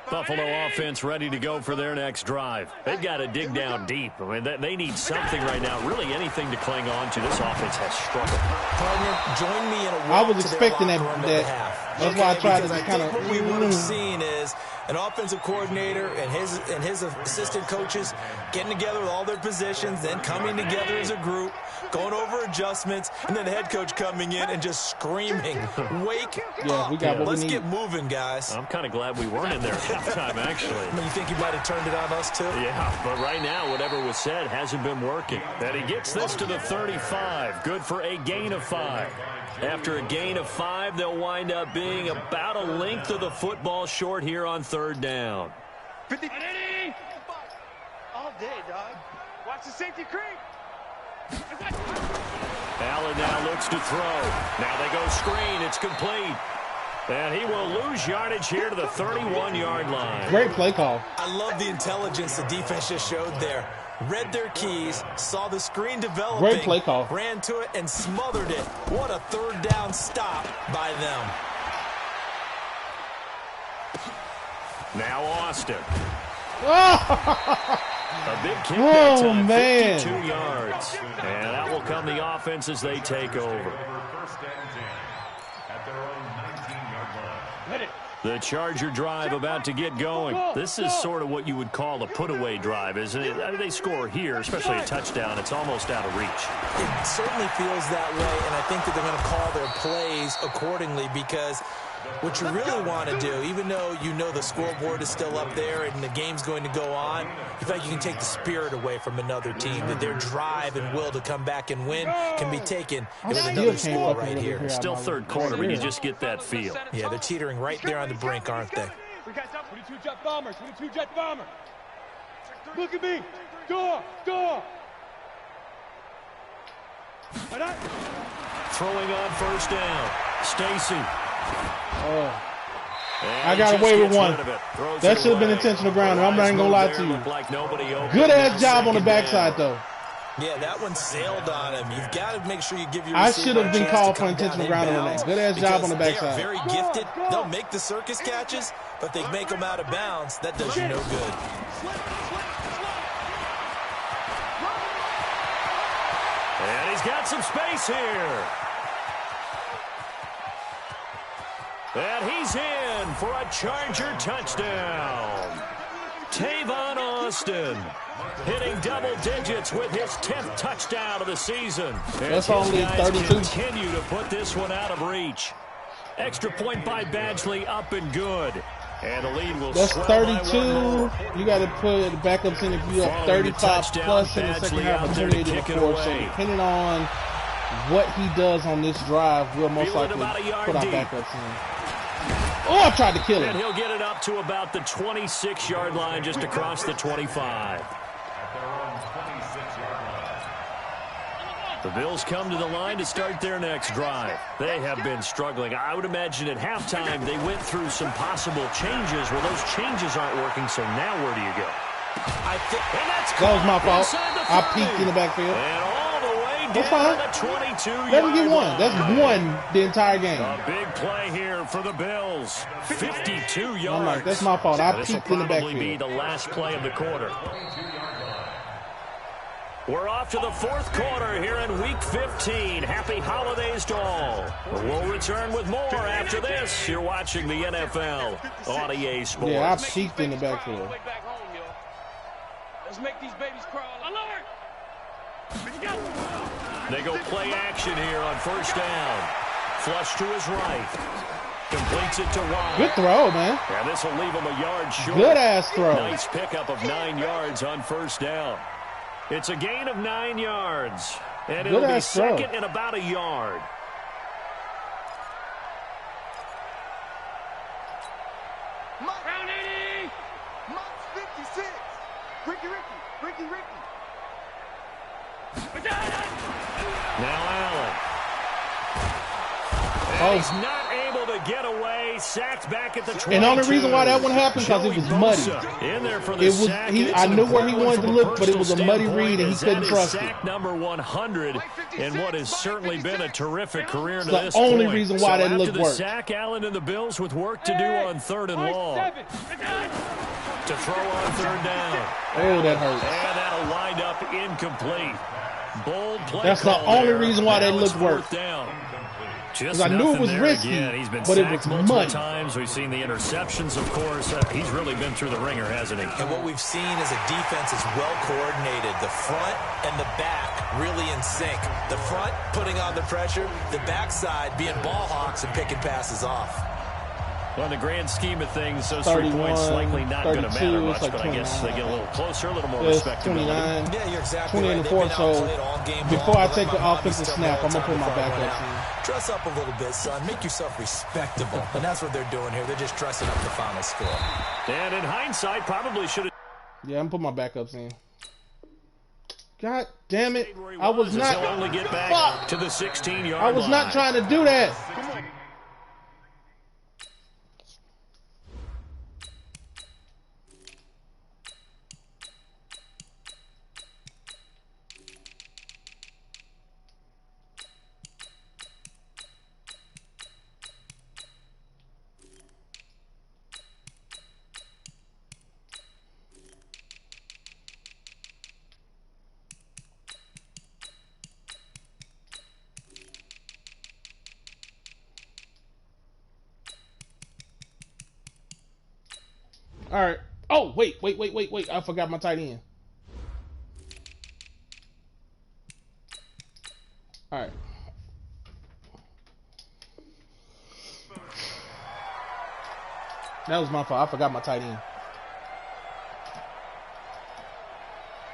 Buffalo offense ready to go for their next drive. They've got to dig down deep. I mean, they need something right now, really anything to cling on to. This offense has struggled. Partner, join me in a walk I was expecting that. That's why I tried to kind of. What we would have seen is an offensive coordinator and his assistant coaches getting together with all their positions, then coming together as a group, going over adjustments, and then the head coach coming in and just screaming, "Wake up! We got what Let's we need. get moving, guys." I'm kind of glad we weren't in there at halftime, actually. I mean, you think you might have turned it on us too? Yeah, but right now, whatever was said hasn't been working. And he gets this to the 35. Good for a gain of 5. After a gain of 5, they'll wind up being about a length of the football short here on 3rd down. 50. All day, dog. Watch the safety creep. Allen now looks to throw. Now they go screen. It's complete. And he will lose yardage here to the 31-yard line. Great play call. I love the intelligence the defense just showed there. Read their keys, saw the screen developing. Great play call. Ran to it and smothered it. What a third down stop by them. Now Austin. A big kick Oh, that time, man. 52 yards. And that will come the offense as they take over. First and 10 at their own 19-yard line. The Charger drive about to get going. This is sort of what you would call a put-away drive, isn't it? I mean, they score here, especially a touchdown. It's almost out of reach. It certainly feels that way, and I think that they're going to call their plays accordingly because what you really want to do, even though you know the scoreboard is still up there and the game's going to go on, you feel like you can take the spirit away from another team, that their drive and will to come back and win can be taken with another score right here. Still third quarter, but you just get that feel. Yeah, they're teetering right there on the brink, aren't they? We got 22 jet bombers. 22 jet bomber. Look at me. Door. Throwing on first down. Stacy. Oh. I got away with one. That should have been intentional grounding. I'm not even going to lie to you. Good-ass job on the backside, though. Yeah, that one sailed on him. You've got to make sure you give your I receiver should have been a chance called to for come intentional down grounding on that. inbounds Good-ass job on the because backside. They are very gifted. They'll make the circus catches, but they make them out of bounds. That does you no good. And he's got some space here. And he's in for a Charger touchdown. Tavon Austin hitting double digits with his 10th touchdown of the season. That's only 32. Continue to put this one out of reach. Extra point by Badgley, up and good. And the lead will That's swell by 32. one more. You got to put the backups in if you up 35 plus in the second half of 28 to 4. So depending on what he does on this drive, we'll most likely put our backups in. Oh, I tried to kill him. And he'll get it up to about the 26-yard line, just across the 25. The Bills come to the line to start their next drive. They have been struggling. I would imagine at halftime they went through some possible changes. Well, those changes aren't working, so now where do you go? That was my fault. I peeked in the backfield. And all the way That's down fine. the 22-yard Let him get one. line. That's one the entire game. A big play here for the Bills. 52 yards. I'm like, that's my fault. I peeked in the This will probably be backfield. the last play of the quarter. We're off to the fourth quarter here in Week 15. Happy holidays to all. We'll return with more after this. You're watching the NFL on EA Sports. Yeah, I peeked in the backfield. Let's make these babies crawl. Alert! They go play action here on first down. Flush to his right. Completes it to Watt. Good throw, man. And this will leave him a yard short. Good-ass throw. Nice pickup of 9 yards on first down. It's a gain of 9 yards. And it'll be second and about a yard. Round 80! Mox 56. Ricky. Now Allen. And he's not able to get away. Sacked back at the 22. And the only reason why that one happened because it was muddy. In there for the It was. sack. I knew where he wanted to look, but it was a muddy read, and he couldn't trust it. Sack number 100 in what has certainly been a terrific career to this the only point. reason why that after looked the work. sack, Allen and the Bills with work to do on third and long. To throw on third down. Oh, that hurt. And that'll wind up incomplete. Bold play. That's the only reason why that Now looked it's work. fourth down. Just I knew it was there risky, again. He's been but it sacked was multiple muddy. times. We've seen the interceptions, of course. He's really been through the ringer, hasn't he? And what we've seen is a defense is well coordinated. The front and the back really in sync. The front putting on the pressure, the backside being ball hawks and picking passes off. Well, in the grand scheme of things, those 3 points likely not going to matter much, like but I guess they get a little closer, a little more There's respectability. 29, Yeah, you're exactly 20 right. and 4, so before I take the offensive snap, I'm going to put my backups in. Dress up a little bit, son. Make yourself respectable. And that's what they're doing here. They're just dressing up the final score. And in hindsight, probably should have... Yeah, I'm putting my backups in. God damn it. I was not... only get back to the 16-yard line. I was not trying to do that. All right. Oh, wait. I forgot my tight end. All right. That was my fault. I forgot my tight end.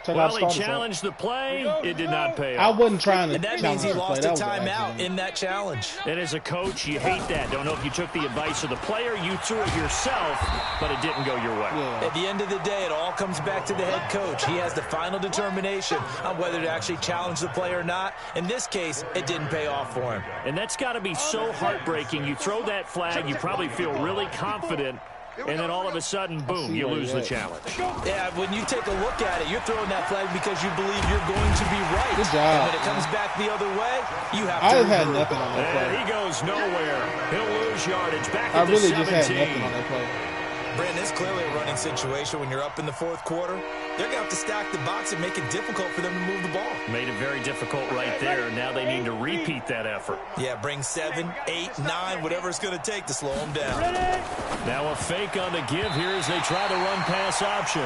Well, he challenged the play. It did not pay off. I wasn't trying to. And that means he lost a timeout in that challenge. And as a coach, you hate that. Don't know if you took the advice of the player, you threw it yourself, but it didn't go your way. Yeah. At the end of the day, it all comes back to the head coach. He has the final determination on whether to actually challenge the play or not. In this case, it didn't pay off for him. And that's got to be so heartbreaking. You throw that flag, you probably feel really confident, and then all of a sudden, boom, you lose the challenge. Yeah, when you take a look at it, you're throwing that flag because you believe you're going to be right. Good job. And when it comes back the other way, you have to. I just had nothing on that play. And he goes nowhere. He'll lose yardage. Back I at the really 17. just had nothing on that play. Brandon, it's clearly a running situation when you're up in the fourth quarter. They're going to have to stack the box and make it difficult for them to move the ball. Made it very difficult right there. Now they need to repeat that effort. Yeah, bring 7, 8, 9, whatever it's going to take to slow them down. Now a fake on the give here as they try the run-pass option.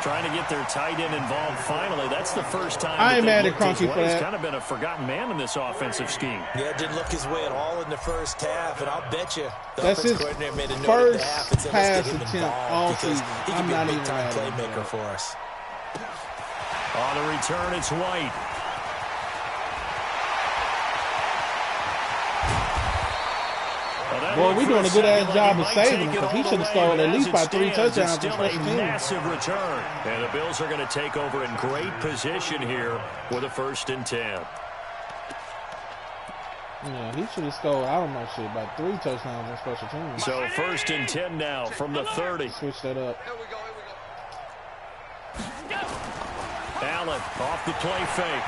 Trying to get their tight end involved finally. That's the first time I ain't mad at Crunchy for that. He's kind of been a forgotten man in this offensive scheme. Yeah, didn't look his way at all in the first half, and I'll bet you that's his coordinator made a note first at the half and said, pass let's get him attempt involved all because season. he I'm can be not a even big-time mad at playmaker for us. On the return, it's White. Boy, we're doing a good-ass job of saving him because he should have scored at least by 3 touchdowns for special teams. Massive return. And the Bills are going to take over in great position here with a 1st and 10. Yeah, he should have scored, I don't know, shit, about 3 touchdowns on special teams. So 1st and 10 now from the 30. Switch that up. Allen off the play fake.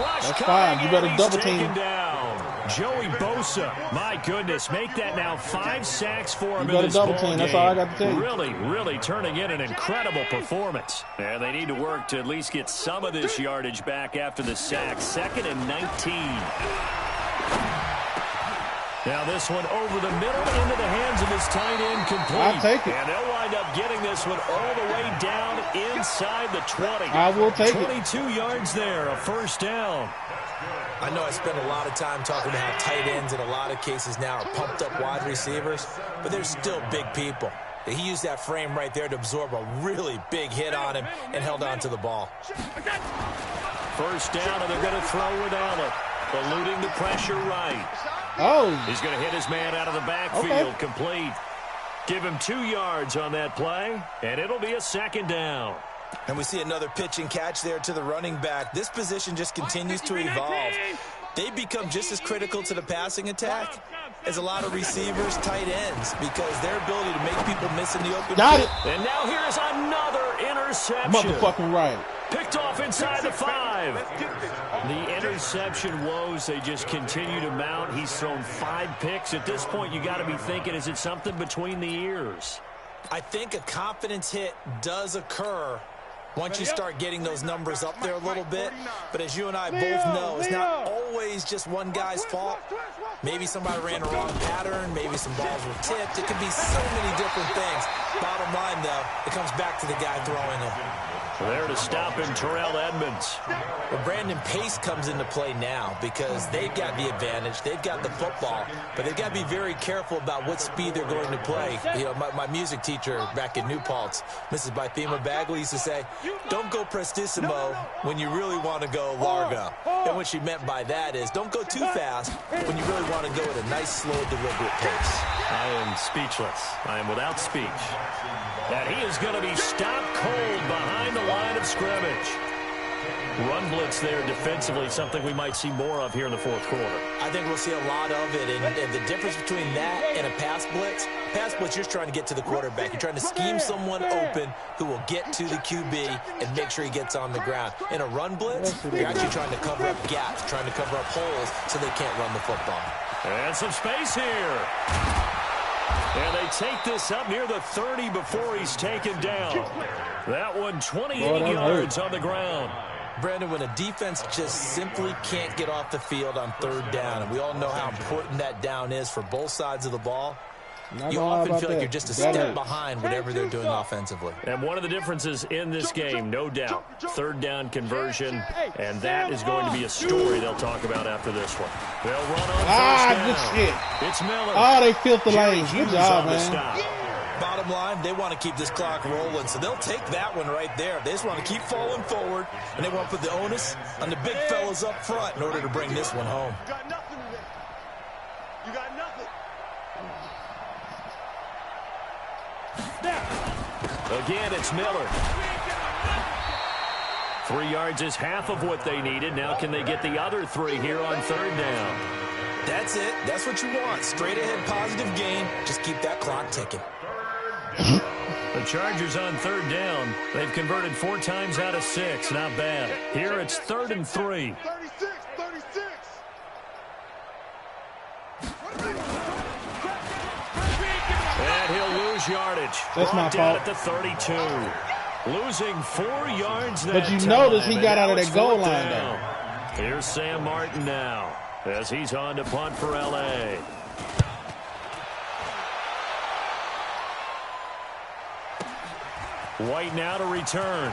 Rush That's fine. You better double team. Down. Joey Bosa, my goodness, make that now 5 sacks for him you in this double ball team. game. That's all I got to tell you. Really turning in an incredible performance. And they need to work to at least get some of this yardage back after the sack. 2nd and 19. Now this one over the middle into the hands of his tight end complete. I'll take it. And they'll wind up getting this one all the way down inside the 20. I will take 22 yards there, a 1st down. I know I spend a lot of time talking about how tight ends in a lot of cases now are pumped up wide receivers, but they're still big people. He used that frame right there to absorb a really big hit on him and held on to the ball. 1st down, and they're going to throw with Allen. Eluding the pressure right. Oh. He's going to hit his man out of the backfield. Complete. Give him 2 yards on that play, and it'll be a 2nd down. And we see another pitch and catch there to the running back. This position just continues to evolve. They become just as critical to the passing attack as a lot of receivers, tight ends, because their ability to make people miss in the open field. And now here's another interception. Motherfucking right. Picked off inside the 5. The interception woes, they just continue to mount. He's thrown 5 picks. At this point, you got to be thinking, is it something between the ears? I think a confidence hit does occur once you start getting those numbers up there a little bit. But as you and I both know, it's not always just one guy's fault. Maybe somebody ran a wrong pattern. Maybe some balls were tipped. It could be so many different things. Bottom line, though, it comes back to the guy throwing them. There to stop him, Terrell Edmonds. Well, Brandon, pace comes into play now because they've got the advantage. They've got the football, but they've got to be very careful about what speed they're going to play. You know, my music teacher back in New Paltz, Mrs. Bythema Bagley, used to say, don't go prestissimo when you really want to go largo. And what she meant by that is don't go too fast when you really want to go at a nice, slow, deliberate pace. I am speechless. I am without speech. And he is going to be stopped cold behind the line of scrimmage. Run blitz there defensively, something we might see more of here in the fourth quarter. I think we'll see a lot of it, and the difference between that and a pass blitz, you're trying to get to the quarterback. You're trying to scheme someone open who will get to the QB and make sure he gets on the ground. In a run blitz, you're actually trying to cover up gaps, trying to cover up holes so they can't run the football. And some space here. And they take this up near the 30 before he's taken down. That one 28 yards on the ground. Brandon, when a defense just simply can't get off the field on third down, and we all know how important that down is for both sides of the ball, you often feel like you're just a step behind whatever they're doing offensively. And one of the differences in this game, no doubt, third down conversion, and that is going to be a story they'll talk about after this one. They'll run on good shit. It's Miller. Oh, they filled the lanes. Good job, man. Bottom line, they want to keep this clock rolling, so they'll take that one right there. They just want to keep falling forward, and they want to put the onus on the big fellas up front in order to bring this one home. You got nothing today. You got nothing. Again, it's Miller. 3 yards is half of what they needed. Now can they get the other 3 here on third down? That's it. That's what you want. Straight ahead positive gain. Just keep that clock ticking. The Chargers on third down. They've converted 4 times out of 6. Not bad. Here it's 3rd and 3. 36. And he'll lose yardage. That's my down fault. At the 32. Losing 4 yards that But you time, notice he and got out of now that goal it's line, down. Here's Sam Martin now as he's on to punt for L.A. White now to return.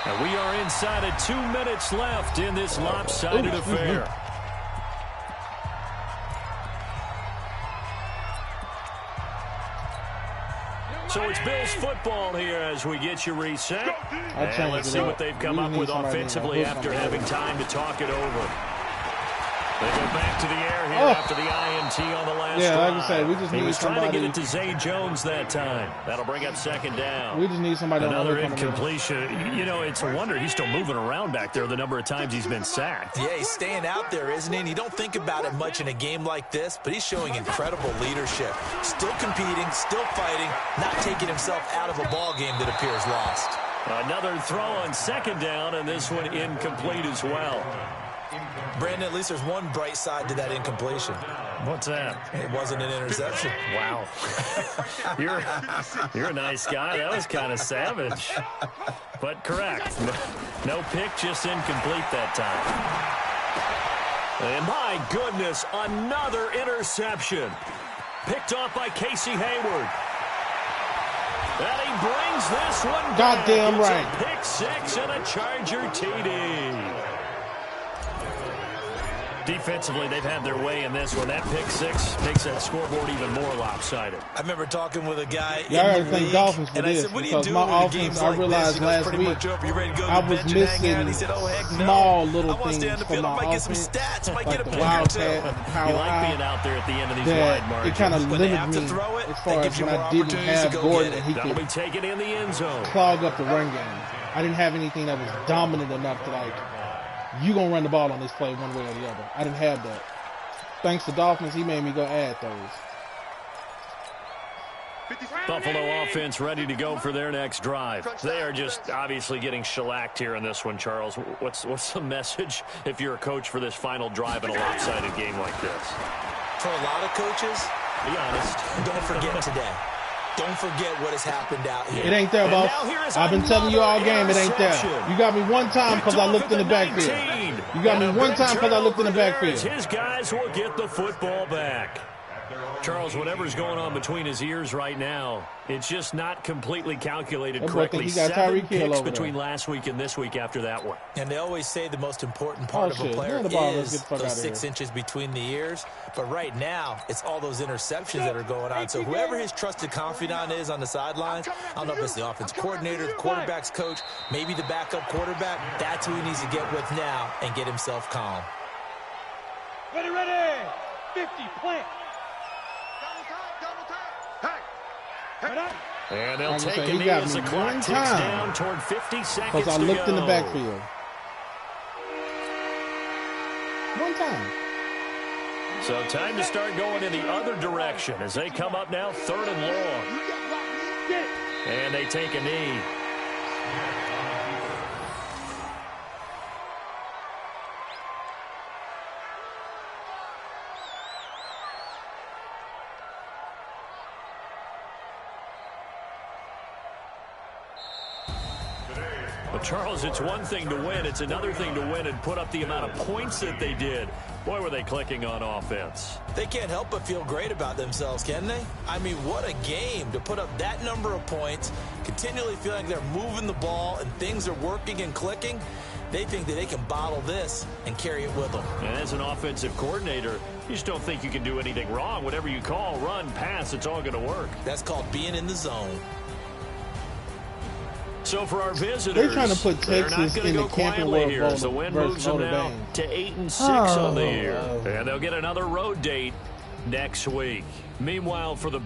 And we are inside of 2 minutes left in this lopsided affair. So it's Bills football here as we get you reset. And let's see what they've come up with offensively after having time to talk it over. They go back to the air here after the INT on the last drive. Like I said, we just need somebody. Trying to get it to Zay Jones that time. That'll bring up second down. We just need somebody. Another incompletion. You know, it's a wonder he's still moving around back there the number of times he's been sacked. Yeah, he's staying out there, isn't he? And you don't think about it much in a game like this, but he's showing incredible leadership. Still competing, still fighting, not taking himself out of a ball game that appears lost. Another throw on second down, and this one incomplete as well. Brandon, at least there's one bright side to that incompletion. What's that? It wasn't an interception. Wow. You're a nice guy. That was kind of savage. But correct. No pick, just incomplete that time. And my goodness, another interception. Picked off by Casey Hayward. And he brings this one back. Goddamn right. It's a pick 6 and a Charger TD. Defensively, they've had their way in this one. That pick 6 makes that scoreboard even more lopsided. I remember talking with a guy in the league, Dolphins for and this, I said, what because do you do my with offense, like I realized this? last week I was missing small little things from my offense, like the wildcat, the power like being out there at the end of these wide margins. It kind of limited me as far as when I didn't have Gordon and he could be taken in the end zone. Clog up the run game. I didn't have anything that was dominant enough to like, you gonna run the ball on this play one way or the other. I didn't have that. Thanks to Dolphins, he made me go add those. Buffalo offense ready to go for their next drive. They are just obviously getting shellacked here in this one, Charles. What's the message if you're a coach for this final drive in a lopsided game like this? For a lot of coaches, be honest, don't forget today. Don't forget what has happened out here. It ain't there, boss. I've been telling you all game it ain't there. You got me one time because I looked in the backfield. You got me one time because I looked in the backfield. His guys will get the football back. Charles, whatever's going on between his ears right now, it's just not completely calculated correctly. 7 picks between last week and this week after that one. And they always say the most important part of a player is those 6 inches between the ears. But right now, it's all those interceptions that are going on. So whoever his trusted confidant is on the sidelines, I don't know if it's the offense coordinator, the quarterback's coach, maybe the backup quarterback, that's who he needs to get with now and get himself calm. Ready, 50, plant. And they'll take a knee as the clock ticks down toward 50 seconds to go. Because I looked in the backfield. One time. So time to start going in the other direction as they come up now 3rd and long. And they take a knee. But Charles, it's one thing to win. It's another thing to win and put up the amount of points that they did. Boy, were they clicking on offense. They can't help but feel great about themselves, can they? I mean, what a game to put up that number of points, continually feeling like they're moving the ball and things are working and clicking. They think that they can bottle this and carry it with them. And as an offensive coordinator, you just don't think you can do anything wrong. Whatever you call, run, pass, it's all going to work. That's called being in the zone. So for our visitors, they're trying to put Texas in the Camping World Bowl the win moves them now to 8-6 on the year. And they'll get another road date next week. Meanwhile, for the